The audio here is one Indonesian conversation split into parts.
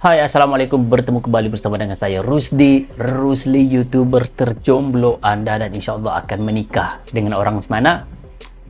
Hai, assalamualaikum. Bertemu kembali bersama dengan saya Rusdi YouTuber terjomblo Anda, dan insya Allah akan menikah dengan orang mana?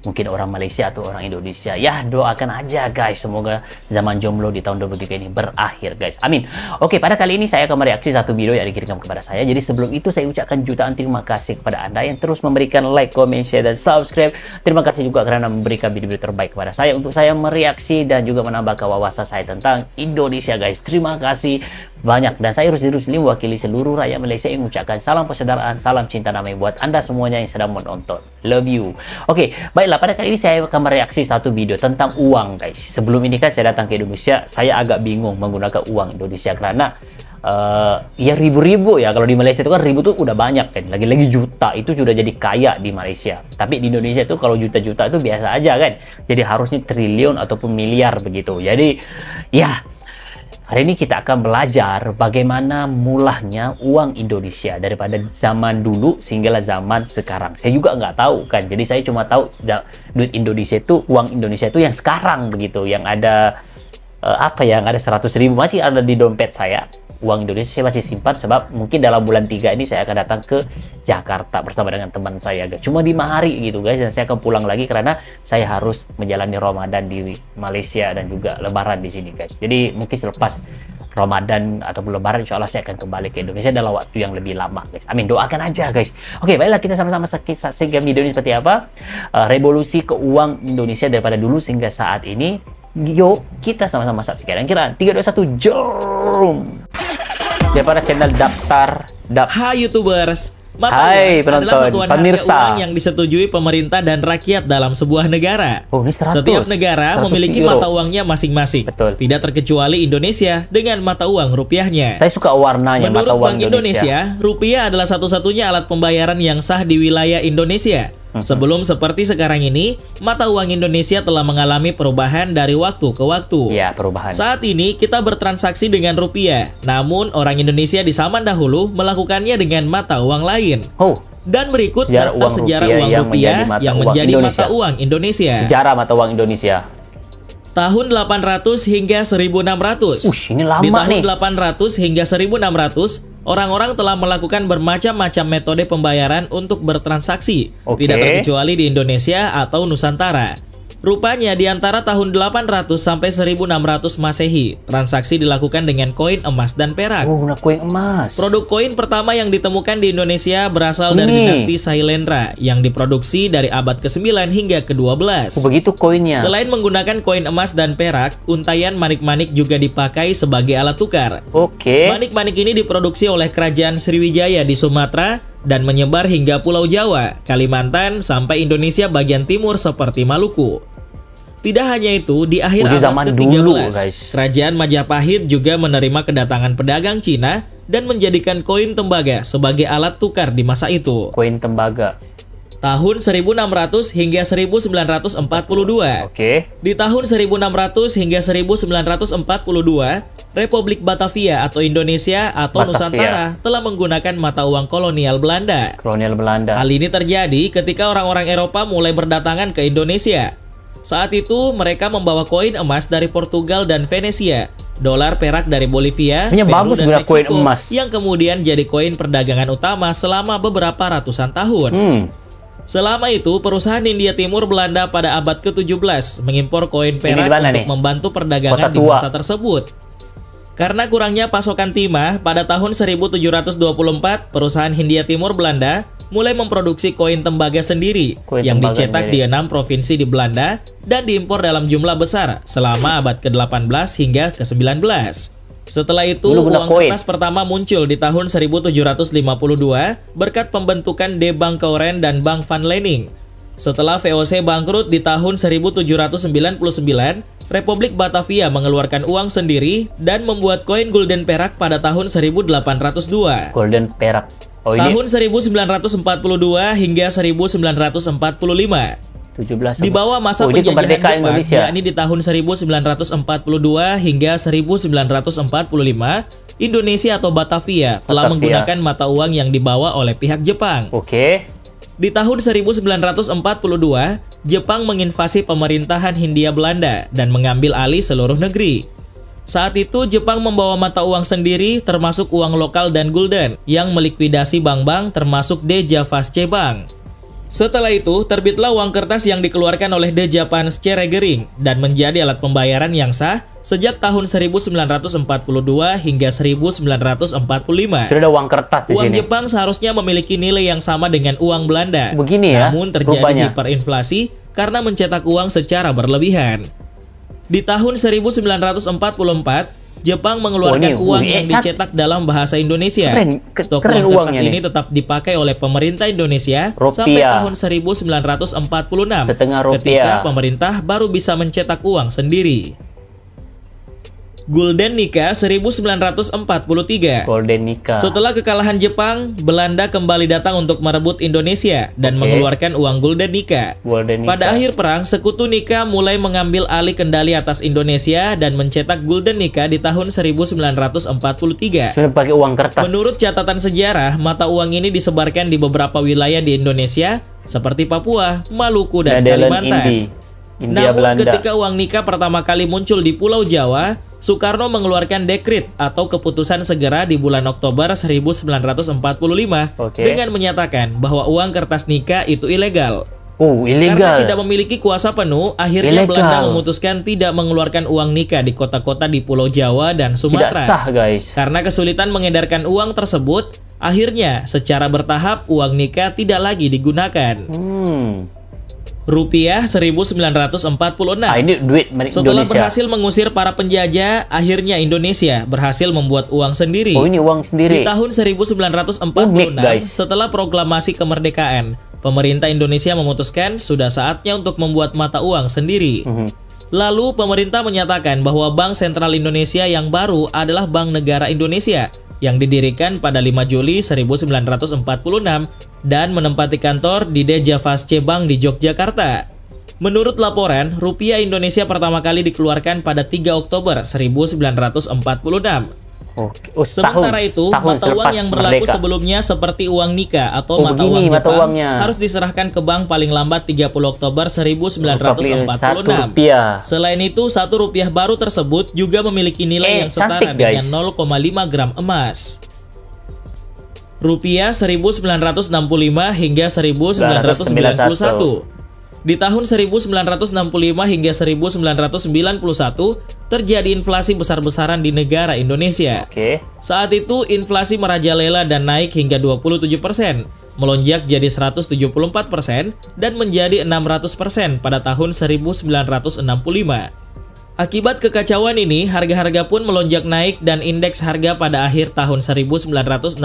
Mungkin orang Malaysia atau orang Indonesia. Ya, doakan aja guys, semoga zaman jomblo di tahun 2023 ini berakhir guys, amin. Oke, pada kali ini saya akan mereaksi satu video yang dikirimkan kepada saya. Jadi sebelum itu saya ucapkan jutaan terima kasih kepada Anda yang terus memberikan like, comment, share, dan subscribe. Terima kasih juga karena memberikan video-video terbaik kepada saya untuk saya mereaksi dan juga menambah wawasan saya tentang Indonesia guys. Terima kasih banyak, dan saya Rusdi mewakili seluruh rakyat Malaysia yang mengucapkan salam persaudaraan, salam cinta damai buat Anda semuanya yang sedang menonton. Love you. Oke, baiklah, pada kali ini saya akan mereaksi satu video tentang uang guys. Sebelum ini kan saya datang ke Indonesia, saya agak bingung menggunakan uang Indonesia karena ya ribu-ribu ya. Kalau di Malaysia itu kan ribu tuh udah banyak kan, lagi-lagi juta itu sudah jadi kaya di Malaysia. Tapi di Indonesia itu kalau juta-juta itu biasa aja kan, jadi harusnya triliun ataupun miliar begitu. Jadi ya, hari ini kita akan belajar bagaimana mulahnya uang Indonesia daripada zaman dulu sehingga zaman sekarang. Saya juga nggak tahu kan, jadi saya cuma tahu duit Indonesia itu, uang Indonesia itu yang sekarang begitu, yang ada yang ada 100.000 masih ada di dompet saya. Uang Indonesia saya masih simpan sebab mungkin dalam bulan 3 ini saya akan datang ke Jakarta bersama dengan teman saya guys. Cuma 5 hari gitu guys, dan saya akan pulang lagi karena saya harus menjalani Ramadan di Malaysia dan juga Lebaran di sini guys. Jadi mungkin selepas Ramadan ataupun Lebaran insya Allah saya akan kembali ke Indonesia dalam waktu yang lebih lama guys. Amin, doakan aja guys. Oke, baiklah, kita sama-sama saksikan video ini seperti apa revolusi keuangan Indonesia daripada dulu sehingga saat ini. Yuk kita sama-sama saksikan. Yang kira 3, 2, 1 jom. Daripada channel Hai YouTubers, hai penonton, adalah satuan pemirsa harga uang yang disetujui pemerintah dan rakyat dalam sebuah negara. Oh, ini 100. Setiap negara memiliki euro. mata uangnya masing-masing. Betul. Tidak terkecuali Indonesia dengan mata uang rupiahnya. Saya suka warnanya. Menurut mata uang Bank Indonesia, rupiah adalah satu-satunya alat pembayaran yang sah di wilayah Indonesia. Sebelum seperti sekarang ini, mata uang Indonesia telah mengalami perubahan dari waktu ke waktu. Ya, perubahan. Saat ini kita bertransaksi dengan rupiah, namun orang Indonesia di zaman dahulu melakukannya dengan mata uang lain. Oh, dan berikut daftar sejarah uang rupiah yang menjadi mata uang Indonesia. Sejarah mata uang Indonesia. Tahun 800 hingga 1600. Ini lama di tahun nih. 800 hingga 1600, orang-orang telah melakukan bermacam-macam metode pembayaran untuk bertransaksi, tidak terkecuali di Indonesia atau Nusantara. Rupanya di antara tahun 800 sampai 1600 Masehi, transaksi dilakukan dengan koin emas dan perak. Oh, koin emas. Produk koin pertama yang ditemukan di Indonesia berasal dari dinasti Sailendra yang diproduksi dari abad ke-9 hingga ke-12. Oh, begitu koinnya. Selain menggunakan koin emas dan perak, untayan manik-manik juga dipakai sebagai alat tukar. Manik-manik ini diproduksi oleh Kerajaan Sriwijaya di Sumatera dan menyebar hingga Pulau Jawa, Kalimantan, sampai Indonesia bagian timur seperti Maluku. Tidak hanya itu, di akhir abad ke-13, Kerajaan Majapahit juga menerima kedatangan pedagang Cina dan menjadikan koin tembaga sebagai alat tukar di masa itu. Koin tembaga. Tahun 1600 hingga 1942. Di tahun 1600 hingga 1942, Republik Batavia atau Indonesia atau Nusantara telah menggunakan mata uang kolonial Belanda. Hal ini terjadi ketika orang-orang Eropa mulai berdatangan ke Indonesia. Saat itu mereka membawa koin emas dari Portugal dan Venesia, dolar perak dari Bolivia, Peru dan Meksiko, yang kemudian jadi koin perdagangan utama selama beberapa ratusan tahun. Selama itu, perusahaan Hindia Timur Belanda pada abad ke-17 mengimpor koin perak untuk membantu perdagangan di masa tersebut. Karena kurangnya pasokan timah, pada tahun 1724, perusahaan Hindia Timur Belanda mulai memproduksi koin tembaga sendiri yang dicetak di 6 provinsi di Belanda dan diimpor dalam jumlah besar selama abad ke-18 hingga ke-19. Setelah itu, uang kertas pertama muncul di tahun 1752 berkat pembentukan De Bank Courant dan Bank Van Lening. Setelah VOC bangkrut di tahun 1799, Republik Batavia mengeluarkan uang sendiri dan membuat koin gulden perak pada tahun 1802. Gulden perak. Tahun 1942 hingga 1945. Di bawah masa penjajahan Jepang, yakni di tahun 1942 hingga 1945, Indonesia atau Batavia telah menggunakan mata uang yang dibawa oleh pihak Jepang. Di tahun 1942, Jepang menginvasi pemerintahan Hindia Belanda dan mengambil alih seluruh negeri. Saat itu Jepang membawa mata uang sendiri termasuk uang lokal dan gulden yang melikuidasi bank-bank termasuk The Javaske Bank. Setelah itu, terbitlah uang kertas yang dikeluarkan oleh The Japanske Regering dan menjadi alat pembayaran yang sah sejak tahun 1942 hingga 1945. Sudah ada uang kertas di uang sini. Jepang seharusnya memiliki nilai yang sama dengan uang Belanda. Begini ya, namun terjadi rupanya hiperinflasi karena mencetak uang secara berlebihan. Di tahun 1944, Jepang mengeluarkan uang yang dicetak dalam bahasa Indonesia. Stok uang kertas ini tetap dipakai oleh pemerintah Indonesia sampai tahun 1946, ketika pemerintah baru bisa mencetak uang sendiri. Gulden Nika 1943. Gulden Nika. Setelah kekalahan Jepang, Belanda kembali datang untuk merebut Indonesia dan mengeluarkan uang Gulden Nika. Pada akhir perang, sekutu Nika mulai mengambil alih kendali atas Indonesia dan mencetak Gulden Nika di tahun 1943. Sudah pakai uang kertas. Menurut catatan sejarah, mata uang ini disebarkan di beberapa wilayah di Indonesia seperti Papua, Maluku, dan Kalimantan. Namun ketika uang Nika pertama kali muncul di Pulau Jawa, Soekarno mengeluarkan dekret atau keputusan segera di bulan Oktober 1945 dengan menyatakan bahwa uang kertas Nika itu ilegal. Ilegal. Karena tidak memiliki kuasa penuh, akhirnya Belanda memutuskan tidak mengeluarkan uang Nika di kota-kota di Pulau Jawa dan Sumatera. Tidak sah, guys. Karena kesulitan mengedarkan uang tersebut, akhirnya secara bertahap uang Nika tidak lagi digunakan. Rupiah 1946. Ini duit Indonesia. Setelah berhasil mengusir para penjajah, akhirnya Indonesia berhasil membuat uang sendiri. Ini uang sendiri. Di tahun 1946, setelah proklamasi kemerdekaan, pemerintah Indonesia memutuskan sudah saatnya untuk membuat mata uang sendiri. Lalu pemerintah menyatakan bahwa Bank Sentral Indonesia yang baru adalah Bank Negara Indonesia yang didirikan pada 5 Juli 1946 dan menempati kantor di The Javaske Bank di Yogyakarta. Menurut laporan, rupiah Indonesia pertama kali dikeluarkan pada 3 Oktober 1946. Sementara itu, mata uang yang berlaku sebelumnya seperti uang Nika atau mata uang Jepang harus diserahkan ke bank paling lambat 30 Oktober 1946. Selain itu, Rp1 baru tersebut juga memiliki nilai yang setara dengan 0,5 gram emas. Rupiah 1965 hingga 1991. Di tahun 1965 hingga 1991 terjadi inflasi besar-besaran di negara Indonesia. Saat itu inflasi merajalela dan naik hingga 27%, melonjak jadi 174% dan menjadi 600% pada tahun 1965. Akibat kekacauan ini, harga-harga pun melonjak naik dan indeks harga pada akhir tahun 1965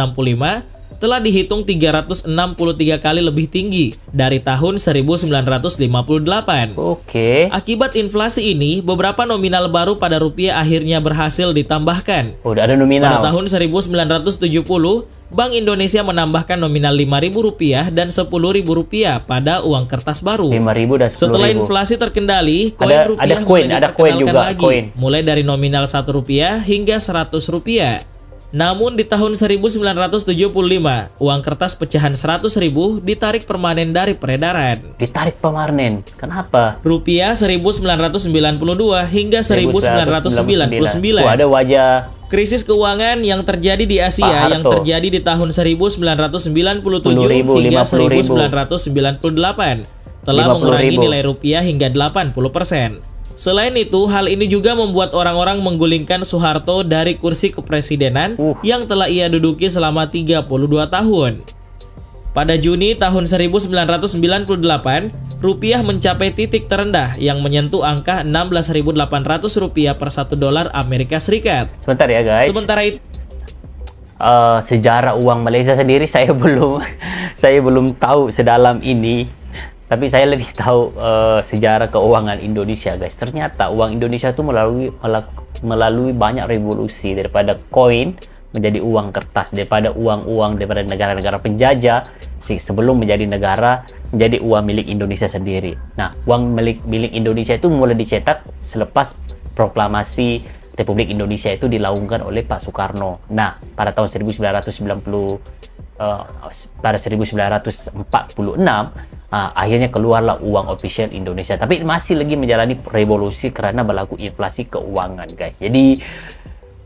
telah dihitung 363 kali lebih tinggi dari tahun 1958. Akibat inflasi ini, beberapa nominal baru pada rupiah akhirnya berhasil ditambahkan. Udah ada nominal. Pada tahun 1970, Bank Indonesia menambahkan nominal Rp5.000 dan Rp10.000 pada uang kertas baru. 5.000 dan 10.000. Setelah inflasi terkendali, koin rupiah mulai diperkenalkan lagi, mulai dari nominal Rp1 hingga Rp100. Namun di tahun 1975, uang kertas pecahan 100.000 ditarik permanen dari peredaran. Ditarik permanen? Kenapa? Rupiah 1992 hingga 1999. Ada wajah krisis keuangan yang terjadi di Asia yang terjadi di tahun 1997 hingga 1998 telah mengurangi nilai rupiah hingga 80%. Selain itu, hal ini juga membuat orang-orang menggulingkan Soeharto dari kursi kepresidenan yang telah ia duduki selama 32 tahun. Pada Juni tahun 1998, rupiah mencapai titik terendah yang menyentuh angka Rp16.800 per $1 Amerika Serikat. Sebentar ya guys. Sementara itu, sejarah uang Malaysia sendiri saya belum tahu sedalam ini. Tapi saya lebih tahu sejarah keuangan Indonesia, guys. Ternyata uang Indonesia itu melalui banyak revolusi, daripada koin menjadi uang kertas, daripada negara-negara penjajah sebelum menjadi negara, menjadi uang milik Indonesia sendiri. Nah, uang milik Indonesia itu mulai dicetak selepas proklamasi Republik Indonesia itu dilaungkan oleh Pak Soekarno. Nah, pada tahun 1946 akhirnya keluarlah uang official Indonesia. Tapi masih lagi menjalani revolusi karena berlaku inflasi keuangan, guys. Jadi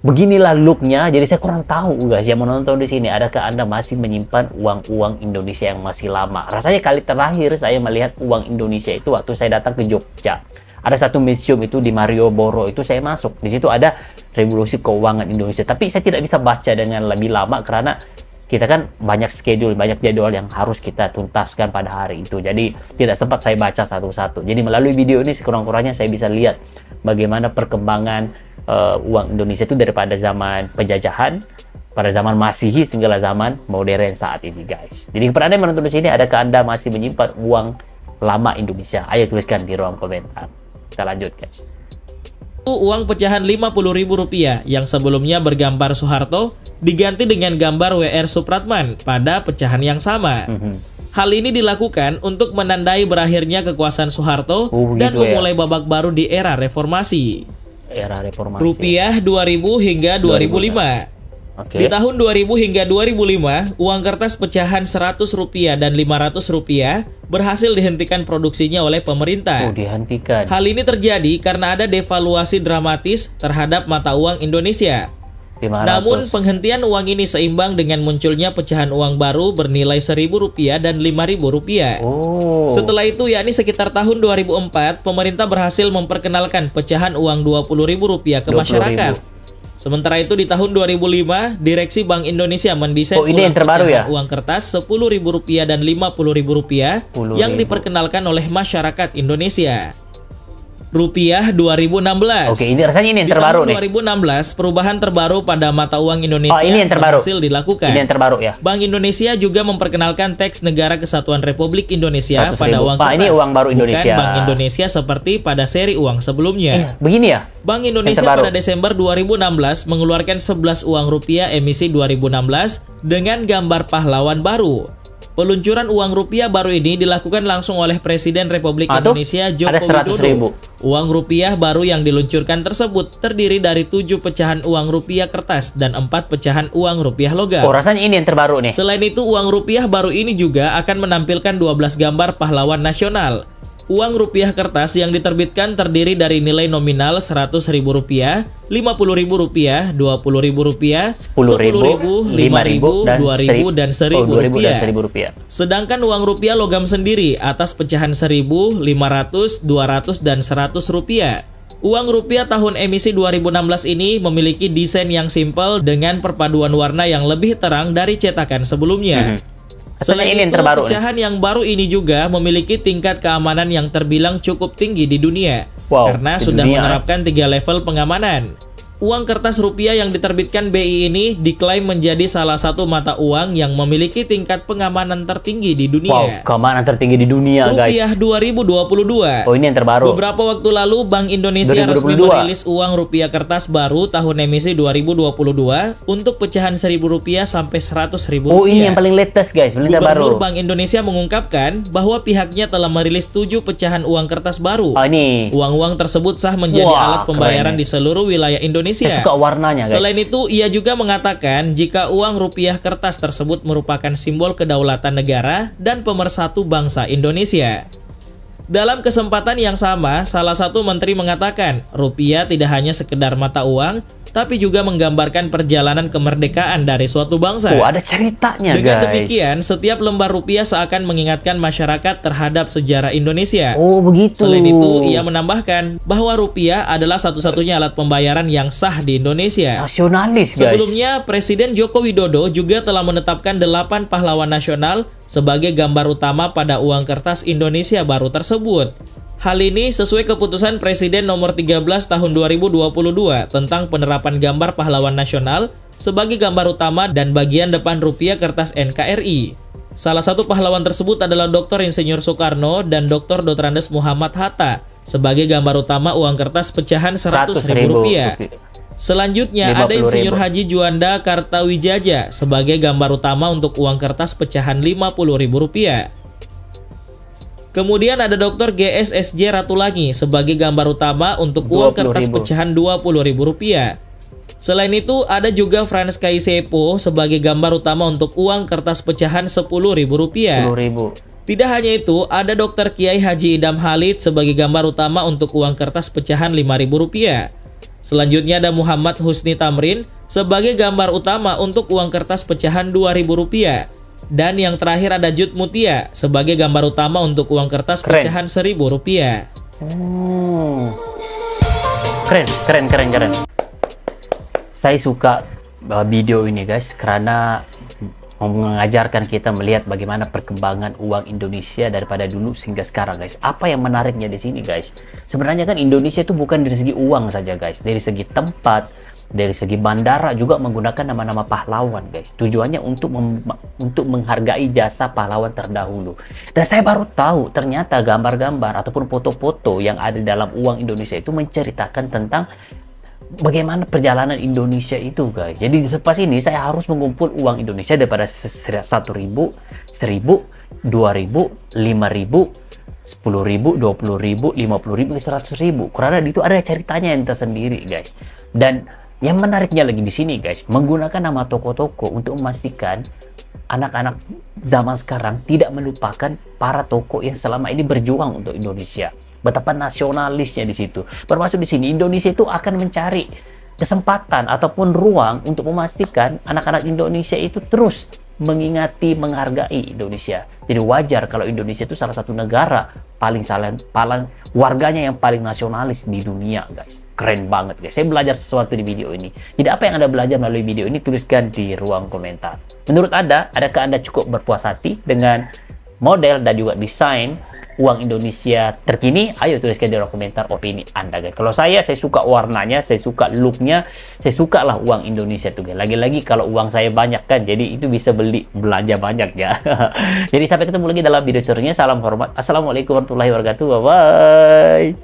beginilah looknya. Jadi saya kurang tahu, guys, yang menonton di sini, adakah Anda masih menyimpan uang-uang Indonesia yang masih lama? Rasanya kali terakhir saya melihat uang Indonesia itu waktu saya datang ke Jogja. Ada satu museum itu di Malioboro, itu saya masuk. Di situ ada revolusi keuangan Indonesia. Tapi saya tidak bisa baca dengan lebih lama karena kita kan banyak schedule, banyak jadwal yang harus kita tuntaskan pada hari itu. Jadi tidak sempat saya baca satu-satu. Jadi melalui video ini sekurang-kurangnya saya bisa lihat bagaimana perkembangan uang Indonesia itu daripada zaman penjajahan, pada zaman Masihi hingga zaman modern saat ini, guys. Jadi kepada Anda yang menonton di sini, adakah Anda masih menyimpan uang lama Indonesia? Ayo tuliskan di ruang komentar. Kita lanjut, guys. Uang pecahan Rp50.000 yang sebelumnya bergambar Soeharto diganti dengan gambar W.R. Supratman pada pecahan yang sama. Hal ini dilakukan untuk menandai berakhirnya kekuasaan Soeharto dan memulai babak baru di era reformasi. Rupiah 2000 hingga 2005. Di tahun 2000 hingga 2005, uang kertas pecahan Rp100 dan Rp500 berhasil dihentikan produksinya oleh pemerintah. Dihentikan. Hal ini terjadi karena ada devaluasi dramatis terhadap mata uang Indonesia. 500. Namun penghentian uang ini seimbang dengan munculnya pecahan uang baru bernilai Rp1.000 dan Rp5.000. Setelah itu, yakni sekitar tahun 2004, pemerintah berhasil memperkenalkan pecahan uang Rp20.000 ke masyarakat. Sementara itu di tahun 2005, Direksi Bank Indonesia mendesain ini yang terbaru ya? uang kertas Rp10.000 dan Rp50.000 yang diperkenalkan oleh masyarakat Indonesia. Rupiah 2016. Oke, ini rasanya ini yang terbaru nih. Di tahun 2016, perubahan terbaru pada mata uang Indonesia ini yang terbaru. berhasil dilakukan. Ini yang terbaru ya. Bank Indonesia juga memperkenalkan teks Negara Kesatuan Republik Indonesia pada uang kertas. Ini uang baru Indonesia. Bukan Bank Indonesia seperti pada seri uang sebelumnya. Begini ya. Bank Indonesia pada Desember 2016 mengeluarkan 11 uang rupiah emisi 2016 dengan gambar pahlawan baru. Peluncuran uang rupiah baru ini dilakukan langsung oleh Presiden Republik Indonesia Joko Widodo. Uang rupiah baru yang diluncurkan tersebut terdiri dari 7 pecahan uang rupiah kertas dan 4 pecahan uang rupiah logam. Rasanya ini yang terbaru nih. Selain itu, uang rupiah baru ini juga akan menampilkan 12 gambar pahlawan nasional. Uang rupiah kertas yang diterbitkan terdiri dari nilai nominal Rp100.000, Rp50.000, Rp20.000, Rp10.000, Rp5.000, Rp2.000, dan Rp1.000. Sedangkan uang rupiah logam sendiri atas pecahan Rp1.000, Rp500, Rp200, dan Rp100. Uang rupiah tahun emisi 2016 ini memiliki desain yang simpel dengan perpaduan warna yang lebih terang dari cetakan sebelumnya. Selain itu, pecahan yang baru ini juga memiliki tingkat keamanan yang terbilang cukup tinggi di dunia karena sudah menerapkan 3 level pengamanan. Uang kertas rupiah yang diterbitkan BI ini diklaim menjadi salah satu mata uang yang memiliki tingkat pengamanan tertinggi di dunia. Keamanan tertinggi di dunia, guys. Rupiah 2022. Ini yang terbaru. Beberapa waktu lalu Bank Indonesia resmi merilis uang rupiah kertas baru tahun emisi 2022 untuk pecahan Rp1.000 sampai Rp100.000. Ini yang paling latest, guys. Gubernur Bank Indonesia mengungkapkan bahwa pihaknya telah merilis 7 pecahan uang kertas baru. Uang-uang tersebut sah menjadi alat pembayaran di seluruh wilayah Indonesia. Saya suka warnanya, guys. Selain itu, ia juga mengatakan jika uang rupiah kertas tersebut merupakan simbol kedaulatan negara dan pemersatu bangsa Indonesia. Dalam kesempatan yang sama, salah satu menteri mengatakan rupiah tidak hanya sekedar mata uang, tapi juga menggambarkan perjalanan kemerdekaan dari suatu bangsa. Ada ceritanya, Dengan demikian, setiap lembar rupiah seakan mengingatkan masyarakat terhadap sejarah Indonesia. Begitu. Selain itu, ia menambahkan bahwa rupiah adalah satu-satunya alat pembayaran yang sah di Indonesia. Nasionalis, guys. Sebelumnya, Presiden Joko Widodo juga telah menetapkan 8 pahlawan nasional sebagai gambar utama pada uang kertas Indonesia baru tersebut. Hal ini sesuai keputusan Presiden nomor 13 tahun 2022 tentang penerapan gambar pahlawan nasional sebagai gambar utama dan bagian depan rupiah kertas NKRI. Salah satu pahlawan tersebut adalah Dr. Insinyur Soekarno dan Dr. Dotrandes Muhammad Hatta sebagai gambar utama uang kertas pecahan Rp100.000. Selanjutnya ada Insinyur Haji Juanda Kartawijaya sebagai gambar utama untuk uang kertas pecahan Rp50.000. Kemudian ada Dr. GSSJ Ratulangi sebagai gambar utama untuk uang kertas pecahan Rp20.000. Selain itu, ada juga Frans Kaisepo sebagai gambar utama untuk uang kertas pecahan Rp10.000. Tidak hanya itu, ada Dr. Kiai Haji Idam Halid sebagai gambar utama untuk uang kertas pecahan Rp5.000. Selanjutnya ada Muhammad Husni Tamrin sebagai gambar utama untuk uang kertas pecahan Rp2.000. Dan yang terakhir ada Jud Mutia sebagai gambar utama untuk uang kertas pecahan Rp1.000. Keren. Saya suka video ini guys, karena mengajarkan kita melihat bagaimana perkembangan uang Indonesia daripada dulu hingga sekarang guys. Apa yang menariknya di sini guys? Sebenarnya kan Indonesia itu bukan dari segi uang saja guys, dari segi tempat, dari segi bandara juga menggunakan nama-nama pahlawan guys. Tujuannya untuk menghargai jasa pahlawan terdahulu. Dan saya baru tahu ternyata gambar-gambar ataupun foto-foto yang ada dalam uang Indonesia itu menceritakan tentang bagaimana perjalanan Indonesia itu guys. Jadi pas ini saya harus mengumpul uang Indonesia daripada 1.000, 1.000, 2.000, 5.000, 10.000, 20.000, 50.000, 100.000. Karena itu ada ceritanya yang tersendiri guys. Dan yang menariknya lagi di sini guys, menggunakan nama toko-toko untuk memastikan anak-anak zaman sekarang tidak melupakan para tokoh yang selama ini berjuang untuk Indonesia. Betapa nasionalisnya di situ. Termasuk di sini Indonesia itu akan mencari kesempatan ataupun ruang untuk memastikan anak-anak Indonesia itu terus mengingati, menghargai Indonesia. Jadi wajar kalau Indonesia itu salah satu negara paling warganya yang paling nasionalis di dunia guys. Keren banget guys. Saya belajar sesuatu di video ini. Jadi apa yang Anda belajar melalui video ini, tuliskan di ruang komentar. Menurut Anda, adakah Anda cukup berpuas hati dengan model dan juga desain uang Indonesia terkini? Ayo tuliskan di ruang komentar opini Anda guys. Kalau saya suka warnanya, saya suka looknya, saya suka lah uang Indonesia tuh guys. Lagi-lagi kalau uang saya banyak kan, jadi itu bisa belanja banyak ya. Jadi sampai ketemu lagi dalam video selanjutnya. Salam hormat. Assalamualaikum warahmatullahi wabarakatuh. Bye bye.